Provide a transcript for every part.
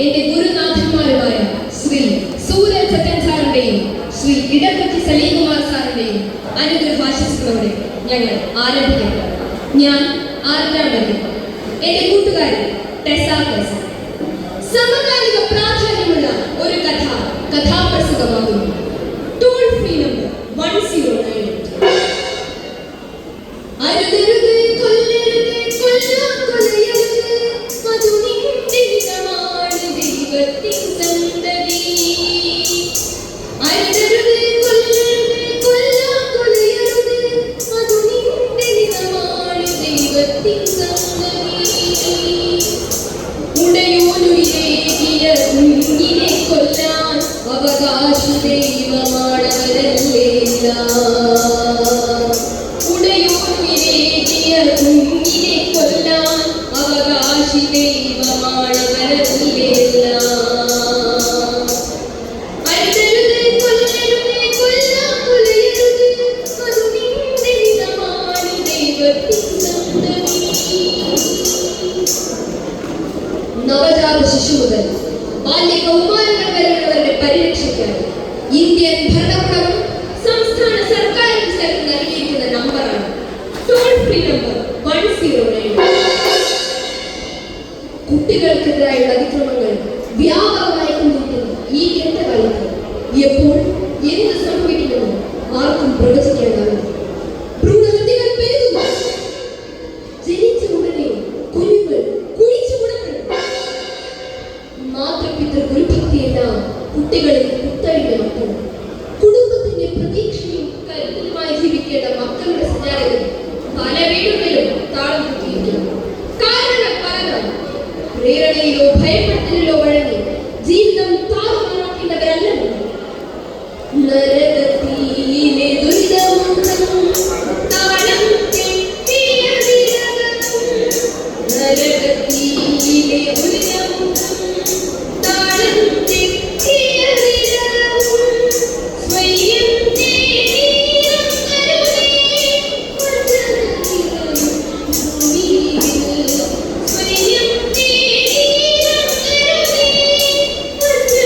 എന്റെ ഗുരുനാഥന്മാരുമായ ശ്രീ സൂരജ് സത്യൻ സാറിന്റെയും ശ്രീ ഇടപ്പറ്റി സലീകുമാർ സാറിന്റെയും അനുഗ്രഹാശിസുകളോടെ ഞങ്ങൾ ആരംഭിക്കുന്നു. ഞാൻ ആർദ്രാണ്ടതി, എന്റെ കൂട്ടുകാരി ടെസാക്കസ്. സമകാലിക പ്രാധാന്യമുള്ള ഒരു കഥാപ്രസംഗമാകുന്നു. Toll free number 109. അരുതരുത്, കൊല്ലരുത്, കൊല്ലരുത്, അതു നിന്റെ ഹിതമാണ് ദൈവത്തിൻ സന്തതി. അരുതരുത്, കൊല്ലരുത്, കൊല്ലരുത്, അതു നിന്റെ ഹിതമാണ് ദൈവത്തിൻ സന്തതി. ഉടയോനുയിലേകിയ കുഞ്ഞിനെ കൊല്ലാൻ അവകാശി ദൈവമാണവരല്ലേല്ല. ഉടയോനുയിലേകിയ കുഞ്ഞിനെ കൊല്ലാൻ അവകാശി ദൈവമാണവരല്ലേല്ല. അരുതരുത്, കൊല്ലരുത്, കൊല്ലരുത്, അതു നിന്റെ ഹിതമാണ് ദൈവത്തിൻ സന്തതി. നവജാത ശിശു മുതൽ ബാല്യകൗമാരങ്ങൾ വരെയുള്ളവരുടെ പരിരക്ഷയ്ക്കായി ഇന്ത്യൻ ഭരണകൂടവും സംസ്ഥാന സർക്കാരും ചേർന്ന് നൽകിയിരിക്കുന്ന നമ്പറാണ് ടോൾ ഫ്രീ നമ്പർ 109. കുട്ടികൾക്കെതിരായുള്ള അതിക്രമങ്ങൾ വ്യാപകമായി കൊണ്ടിരിക്കുന്ന ഈ കെട്ടകാലത്ത് എപ്പോൾ എന്ത് സംഭവിക്കുമെന്ന് ആർക്കും പ്രവചിക്കാനാവില്ല. ഭ്രൂണഹത്യകൾ പെരുകുന്നു. ജനിച്ച ഉടനെ കുഞ്ഞുങ്ങൾ കുഴിച്ചു മുടക്കണം. മാതൃപിതൃ ഗുരുഭക്തിയെല്ലാം കുട്ടികളിൽ കുത്തഴിഞ്ഞ മക്കൾ. കുടുംബത്തിന്റെ പ്രതീക്ഷയും കരുതലുമായി ജീവിക്കേണ്ട മക്കളുടെ സഞ്ചാരത്തിൽ പല വീടുകളിലും താളം കുത്തിയിരിക്കുന്നു. കാരണങ്ങൾ പലതാണ്. പ്രേരണയിലോ ഭയപ്പെടുത്തലിലോ വഴങ്ങി ജീവിതം താറുമാറാക്കേണ്ടവരല്ല. നരകത്തിയിലെ ദുരിതമുഖം താളം തെറ്റിയ വിരകം. നരകത്തിയിലെ ദുരിതമുഖം താളം തെറ്റിയ വിരകം. സ്വയം തേടിയം കരുതേ സ്വയം തേടിയം കരുതേ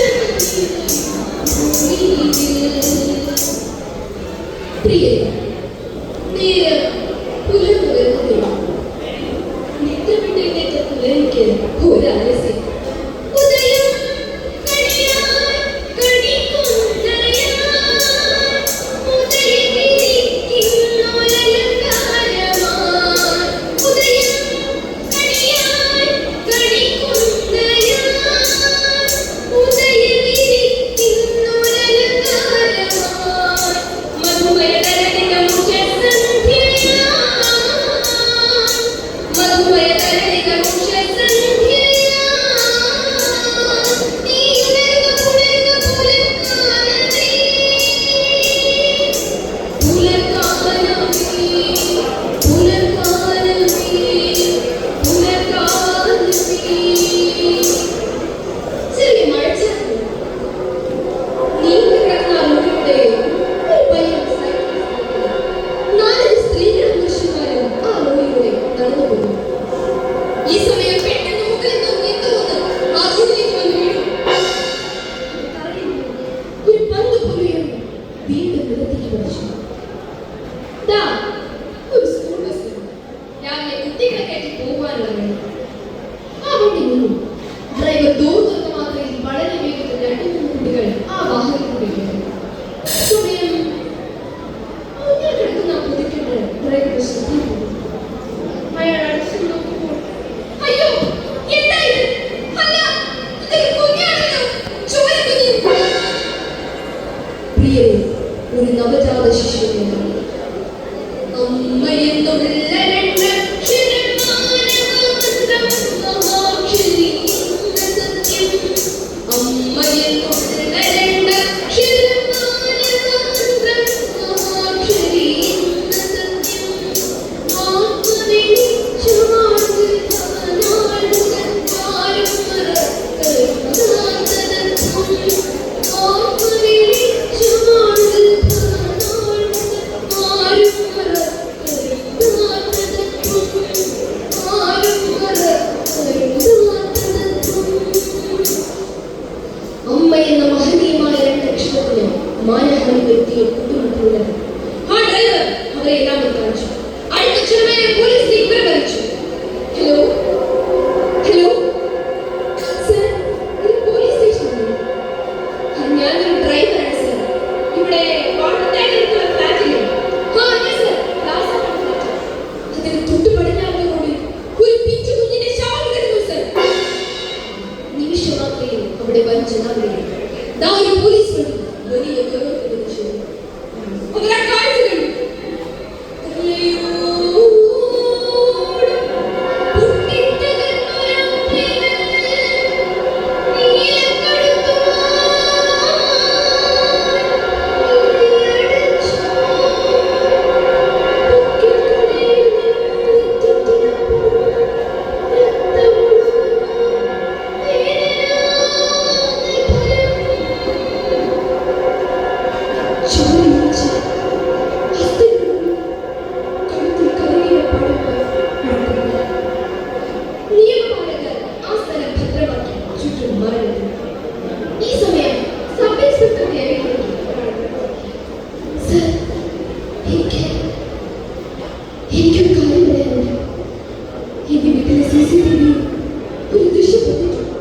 ദേഷ്യപ്പെട്ടിട്ടുണ്ട്.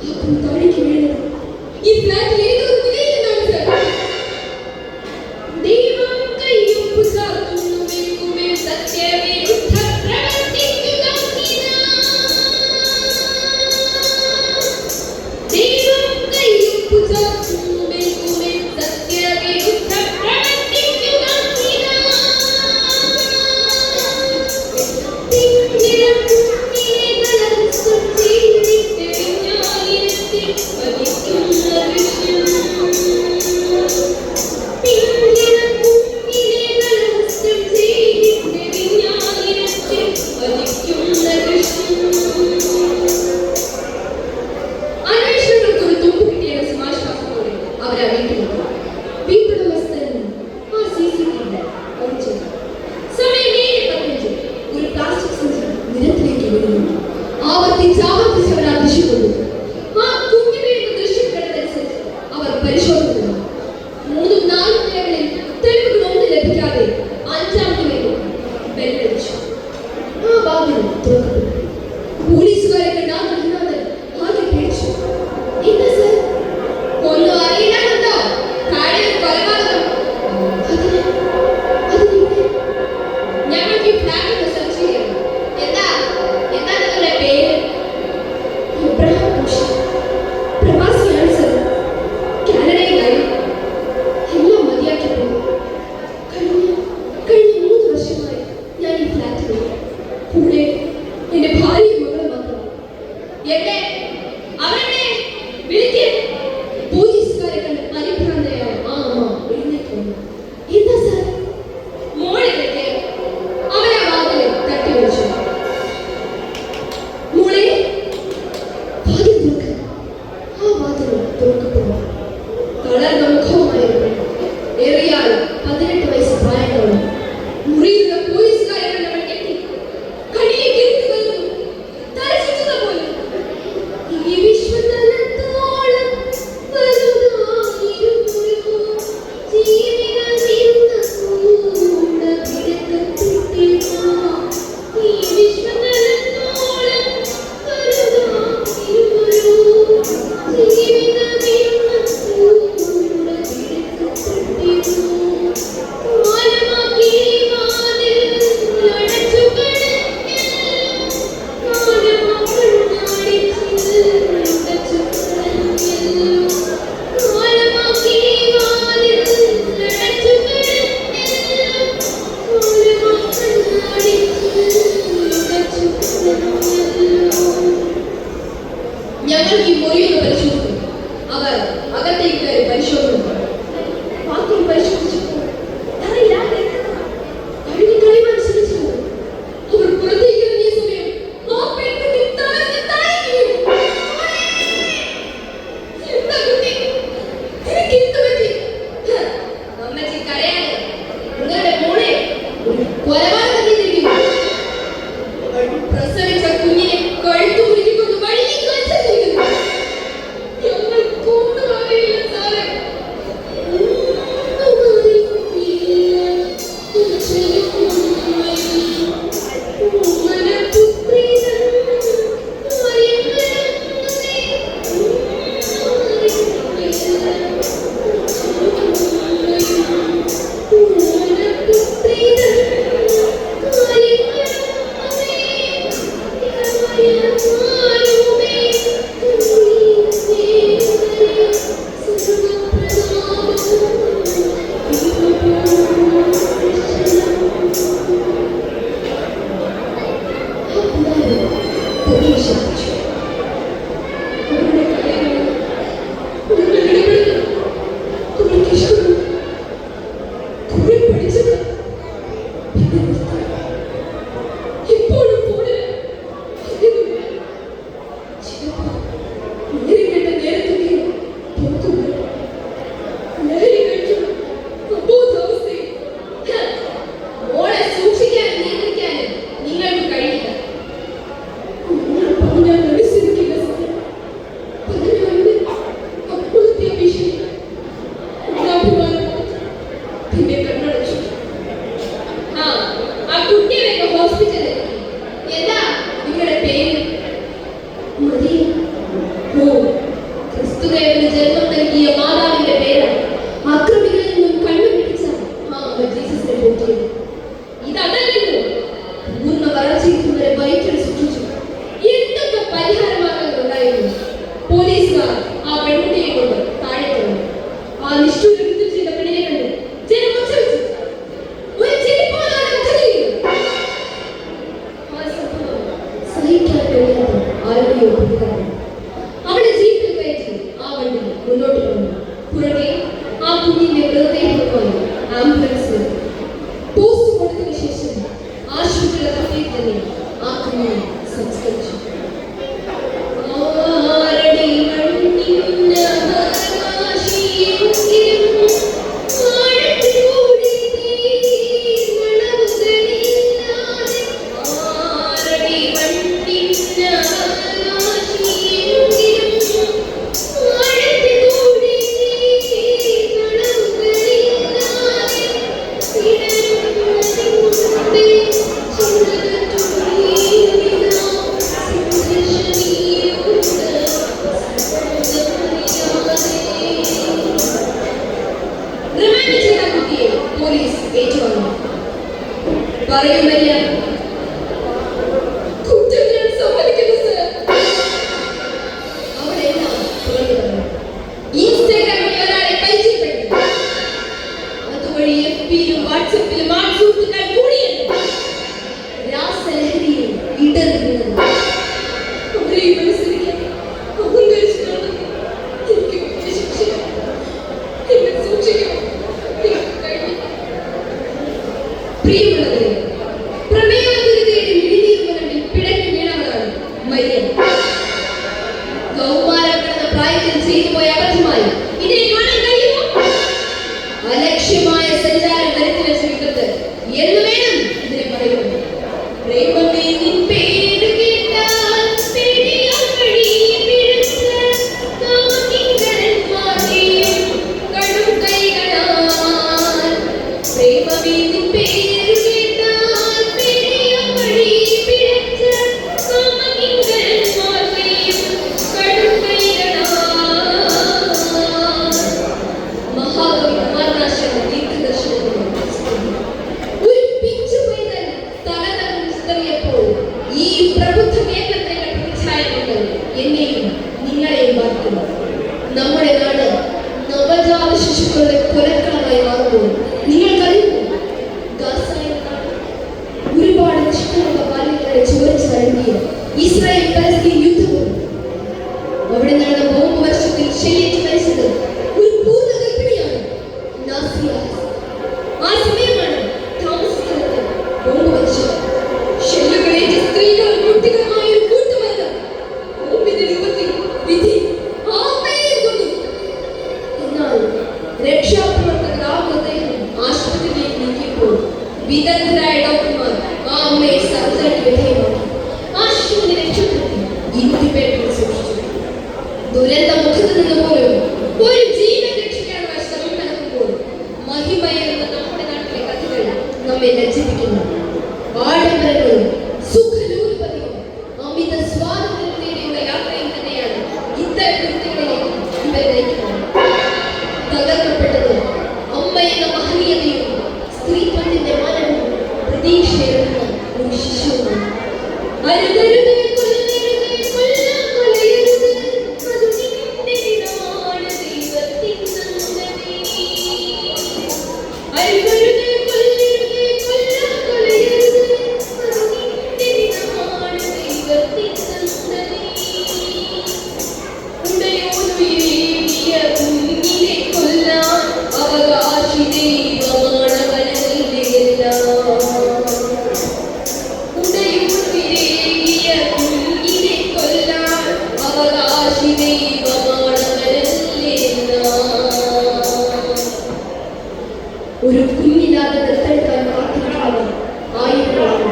ആ പൂ താഴേക്ക് വീഴുന്നത് ഈ ഫ്ലാറ്റിൽ ഏതോ ഒരു നിലയിൽ നിന്നാണ് സർ. ദൈവം കയ്യൊപ്പ് ചാർത്തുന്നു മേൽക്കുമേൽ സത്യവിരുദ്ധ പ്രവർത്തിക്കുക ഇതാ. ദൈവം കയ്യൊപ്പ് ചാർത്തുന്നു മേൽക്കുമേൽ സത്യവിരുദ്ധ പ്രവർത്തിക്കുക ഇതാ. പിഞ്ചിളം കുഞ്ഞിനെ കലർത്തും ചെയ്തിട്ട് വിഞ്ഞായിരത്തിൽ പതിക്കുന്ന ദൃശ്യം. പിഞ്ചിളം കുഞ്ഞിനെ കലർത്തും ചെയ്തിട്ട് വിഞ്ഞായിരത്തിൽ പതിക്കുന്ന ദൃശ്യം. അന്വേഷണങ്ങൾക്കൊരു തുമ്പ് കിട്ടിയ സമാശ്വാസത്തോടെ അവർ ആ വീട്ടിലെത്തി. വീട്ടുടമസ്ഥൻ ആ CCTV ഓടിച്ചു. സമയം 7:15. ഒരു പ്ലാസ്റ്റിക് സഞ്ചി നിരത്തിലേക്ക് വീഴുന്നു. ആവർത്തിച്ചവർ ആ ദൃശ്യം കണ്ടു. ആ കുഞ്ഞു വീഴുന്ന ദൃശ്യം കണ്ടതനുസരിച്ച് അവർ പരിശോധന നടത്തി. 3-4 നിലകളിൽ തെളിവുകളൊന്നും ലഭിക്കാതെ 5-ാം നിലയിൽ ബെല്ലടിച്ചു. ആ വാതിൽ തുറക്കപ്പെട്ടു. പോലീസുകാരെ കണ്ട ആ ഗൃഹനാഥൻ ആകെ പേടിച്ചു. എന്താ സർ? ഒന്നും അറിയില്ലാന്നുണ്ടോ? താഴെ ഒരു കൊലപാതകം. അതിന് ഞങ്ങൾക്ക് ഈ ഫ്ലാറ്റ് ഒന്ന് സെർച്ച് ചെയ്യണം. എന്താ നിങ്ങളുടെ പേര്? ഇബ്രാഹിം ബുഷ്. പ്രവാസിയാണ് സർ. കാനഡയിലായി. എല്ലാം മതിയാക്കിയപ്പോൾ കഴിഞ്ഞ 3 വർഷമായി ഞാൻ ഈ ഫ്ലാറ്റിൽ. കൂടെ എന്റെ ഭാര്യയും മകളും മാത്രം. എവിടെ? അവരെന്നെ വിളിക്ക്. പോലീസുകാരെ കണ്ട് പരിഭ്രാന്തയായ ആ അമ്മ എഴുന്നേറ്റ് വന്നു. എന്താ സർ? മോളെ വിളിക്ക്. അവരെ ആ വാതിലിൽ തട്ടി വിളിച്ചു. മോളെ, വാതിൽ തുറക്ക്. ആ വാതിൽ തുറക്കപ്പെടുന്നു. തളർന്ന മുഖവുമായിരുന്നു. ഏറിയാൽ 18 വയസ്സ് പ്രായമുള്ള മുറിയിലുള്ള പോലീസുകാരെ കണ്ടവൾ ഞെട്ടി. കണ്ണിലെ കിറുക്ക് കലർന്നു. തല ചുറ്റുന്ന പോലെ. ഈ വിശ്വതലത്തോളം വലുതായിരുന്നു ജീവിതമെന്ന കൂടവിടക്കപ്പെട്ടിരുന്നു. ഈ വിശ്വതലത്തോളം വലുതായിരുന്നു ജീവിതമെന്ന കൂടവിടക്കപ്പെട്ടിരുന്നു. കാലമാക്കി വാതിൽ അടച്ചു കളഞ്ഞ്. കാലമാ കണ്ണാടിച്ചിൽ അടച്ചു കളഞ്ഞ്. കാലമാക്കി വാതിൽ അടച്ചു കളഞ്ഞ്. കാലമാ കണ്ണാടിച്ചിൽ അടച്ചു കളഞ്ഞ്. ഞങ്ങൾക്ക് ഈ മുറിയൊന്ന് പരിശോധിക്കും. അവർ അകത്തേക്ക് കയറി പരിശോധന നടത്തി. ബാത്റൂം പരിശോധിച്ചപ്പോൾ തറയിലാകെ കഴുകി കളയുവാൻ ശ്രമിച്ചിരുന്നു. അവർ പുറത്തേക്ക് ഇറങ്ങിയ സമയം ആ പെൺകുട്ടി തളർന്ന് താഴേക്ക് വീണു. എന്താ കുട്ടി? നിനക്ക് എന്ത് പറ്റി? അമ്മച്ചി കരയാണ്. നിങ്ങളുടെ മോളെ ഒരു കൊലപാതകം ചെയ്തിരിക്കുന്നു. പ്രസവിച്ച കുഞ്ഞിനെ കഴുത്തു മുറുക്കിക്കൊണ്ട് വഴിയിലേക്ക് വലിച്ചെറിഞ്ഞിരിക്കുന്നു. മറിയ. ഓ, ക്രിസ്തുദേവന് ജന്മം നൽകിയ മാതാവിന്റെ പേരാണ്. അക്രമികളിൽ നിന്നും കണ്ണുപിടിച്ച ആ അമ്മ ജീസസിനെ പോറ്റിയത്. ഇതല്ലല്ലോ, പൂർണ്ണ വളർച്ചയെത്തുന്നവരെ വയറ്റിൽ സൂക്ഷിച്ചു. എന്തൊക്കെ പരിഹാരമാർഗങ്ങൾ ഉണ്ടായിരുന്നു. പോലീസുകാർ ആ പെൺകുട്ടിയെ കൊണ്ട് താഴെ തന്നു. ആ നിഷ്ഠൂര യുദ്ധം ചെയ്ത പെണ്ണിനെ കണ്ട് ജനം ഉച്ചരിച്ചു, ഒരു ചെരുപ്പോലാണ് മുഖത്തിരിക്കുന്നത്. ആ സംഭവം സഹിക്കാൻ കഴിയാതെ ആരുടെയോ പ്രതികരണം. അവളെ ജീപ്പിൽ കയറ്റി ആ വണ്ടി മുന്നോട്ട് വന്നു. പുറകെ ആ കുഞ്ഞിന്റെ മൃതദേഹവുമായി ആംബുലൻസിൽ പോസ്റ്റ് കൊടുത്തതിനു ശേഷം ആശുപത്രിയുടെ കഫയിൽ തന്നെ ആ കുഞ്ഞിനെ സംസ്കരിച്ചു. പോലീസ് ഏറ്റുവാങ്ങി. പറയൂ മരിയ, കുറ്റം ഞാൻ സമ്മതിക്കുന്നു സർ. അവളെല്ലാം തുറന്നു പറഞ്ഞു. ഇൻസ്റ്റാഗ്രാം വഴി ഒരാളെ പരിചയപ്പെട്ടു. അതുവഴി FB-യിലും വാട്സപ്പിലും ആ സുഹൃത്തുക്കൾ കൂടിയുണ്ട്. രാസലഹരിയിൽ ഇടറുന്നത് അവരെ മനസ്സിലാക്കാൻ അഹങ്കരിച്ചാണ്. എനിക്ക് ശിക്ഷിക്കണം, എന്നെ സൂക്ഷിക്കണം. പ്രിയമുള്ളവരെ, പ്രമേയാതുരതയുടെ മിഴിനീർമലകളിൽ പിടഞ്ഞു വീണവളാണ് മരിയ. കൗമാരം കടന്ന പ്രായത്തിൽ ചെയ്തു പോയ അബദ്ധമായി ഇതിനെ കാണാൻ കഴിയുമോ? അലക്ഷ്യമായ സഞ്ചാരം വരുത്തി വെച്ച വിപത്ത് എന്ന് വേണം ഇതിനെ പറയുന്നത്. പ്രേമമേ നിൻ പേര് കേട്ടാൽ പെരിയാർ വഴി പിഴച്ച കാമികരന്മാരെയും കടും കൈകളാൽ. പ്രേമമേ നിൻ പേര് കേട്ടാൽ പെരിയാർ വഴി പിഴച്ച കാമികരന്മാരെയും കടും കൈകളാൽ. മഹാകവി കുമാരനാശാന്റെ ദീർഘദർശനത്തിൽ ഒരു പിച്ചു പൈതൽ തല തകർന്ന് ചിതറിയപ്പോൾ ഈ പ്രബുദ്ധ കേന്ദ്രത്തിലെ പ്രതിച്ഛായകൾ എന്നെയും നിങ്ങളെയും ബാധിക്കുന്നു. നമ്മുടെ നാട് നവജാത ശിശുക്കളുടെ കൊലക്കളമായി മാറുമ്പോൾ നിങ്ങൾക്കറിയുമോ? ഗാസ എന്ന നാട് ഒരുപാട് നിഷ്കളങ്ക ബാല്യങ്ങളുടെ ചോരച്ച് നൽകിയ ഇസ്രായേൽ പലസ്തീൻ യുദ്ധവും അവിടെ നടന്ന ബോംബ് വർഷത്തിൽ ശല്യേറ്റ് മരിച്ചത് ഒരു പൂർണ്ണ ഗർഭിണിയാണ് നാസിയ. ആ സമയമാണ് താമസിക്കുന്നത് ബോംബ് വർഷം. ശല്യങ്ങളേറ്റ സ്ത്രീകളും കുട്ടികളുമായ ഒരു കൂട്ടുമല്ല ബോംബിന്റെ രൂപത്തിൽ വിധി ആ അമ്മയെ കൊന്നു. എന്നാൽ രക്ഷാപ്രവർത്തകർ ആ മൃതദേഹം ആശുപത്രിയിലേക്ക് നീക്കിയപ്പോൾ വിദഗ്ധരായ ഡോക്ടർമാർ ആ അമ്മയെ സർജറിക്ക് വിധേയമാക്കി. ആശുപത്രി രക്ഷപ്പെടുത്തി ഇൻക്യുബേറ്ററിൽ സൂക്ഷിച്ചു. ദുരന്ത മുഖത്ത് നിന്ന് പോലും ഒരു ജീവൻ രക്ഷിക്കാനുള്ള ശ്രമം നടക്കുമ്പോൾ മഹിമയെന്ന നമ്മുടെ നാട്ടിലെ കഥകൾ നമ്മെ ലജ്ജിപ്പിക്കുന്നു. ആഡംബരങ്ങളും സുഖലോലുപതയും അമിത സ്വാതന്ത്ര്യം തേടിയുള്ള യാത്രയിൽ തന്നെയാണ് ഇത്തരം കൃത്യങ്ങളിലേക്ക് ഇവർ നയിക്കുന്നത്. തകർക്കപ്പെട്ടത് അമ്മ എന്ന മഹനീയതയും സ്ത്രീത്വത്തിന്റെ മാനവും പ്രതീക്ഷയെടുക്കുന്ന ഒരു ശിശുവുമാണ്. അരുതരുത്, കൊല്ലരുത്, കൊല്ലരുത്, അത് നിന്റെ ദിനമാണ്, ദൈവത്തിൻ സന്തതി. അരുതരുത്, കൊല്ലരുത്, കൊല്ലരുത്, അത് നിന്റെ ദിനമാണ്, ദൈവത്തിൻ സന്തതി. ഉടയോനുയേകിയ കുഞ്ഞിനെ കൊല്ലാൻ അവകാശി ദൈവമാണ് അവനല്ലേ എല്ലാം. ഉടയോനുയേകിയ കുഞ്ഞിനെ കൊല്ലാൻ അവകാശി ദൈവമാണ് അവനല്ലേ എല്ലാം. ഒരു കുഞ്ഞില്ലാതെ ദത്തെടുക്കാൻ പ്രാർത്ഥിക്കുന്നവർ ആയിരങ്ങളാണ്.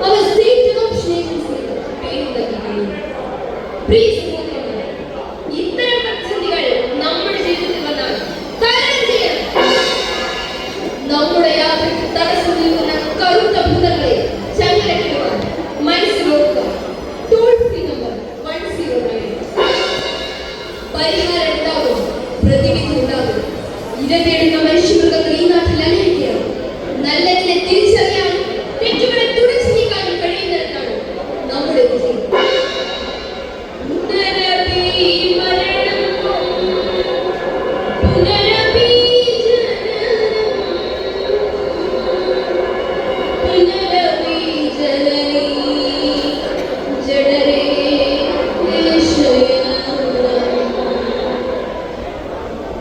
അവർ സേഫ്റ്റി ഓപ്ഷനേഴ്സിന് പേര് നൽകി കഴിയും. പ്രിയ സഹോദരന്മാരെ, ഇത്തരം പ്രതിസന്ധികൾ നമ്മുടെ ജീവിതത്തിൽ വന്നാൽ തരണം ചെയ്യാൻ നമ്മുടെ യാത്രയ്ക്ക് തടസ്സം നിൽക്കുന്ന കറുത്ത ഭൂതങ്ങളെ ചങ്ങലക്കിടുവാൻ മനസ്സിലോർക്കുക. ടോൾ ഫ്രീ നമ്പർ 1 പരിഹാരം ഉണ്ടാകും, പ്രതിവിധി ഉണ്ടാകും. ഇരതേടുന്ന മനുഷ്യമൃഗങ്ങൾ ഈ നാട്ടിൽ അനേകയാണ്. നല്ലതിനെ തിരിച്ചറിയാനും തെറ്റുകളെ തുടച്ചു നീക്കാനും കഴിയുന്നിടത്താണ് നമ്മുടെ വിജയം.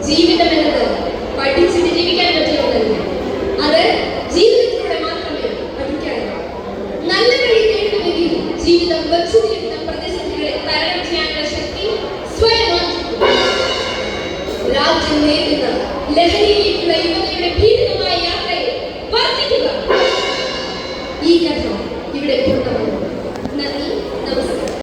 ജീവിതം എന്നത് പഠിച്ചിട്ട് ജീവിക്കാൻ പറ്റിയ ഒന്നല്ല. അത് ജീവിതത്തിലൂടെ മാത്രമേ പഠിക്കാനാവൂ. നല്ല വഴി തേടുന്നുവെങ്കിൽ ജീവിതം വച്ചു നീട്ടുന്ന പ്രതിസന്ധികളെ തരണം ചെയ്യാനുള്ള ശക്തി സ്വയം ആർജിക്കും. രാജ്യം നേരിടുന്ന ലഹരിയിലേക്ക്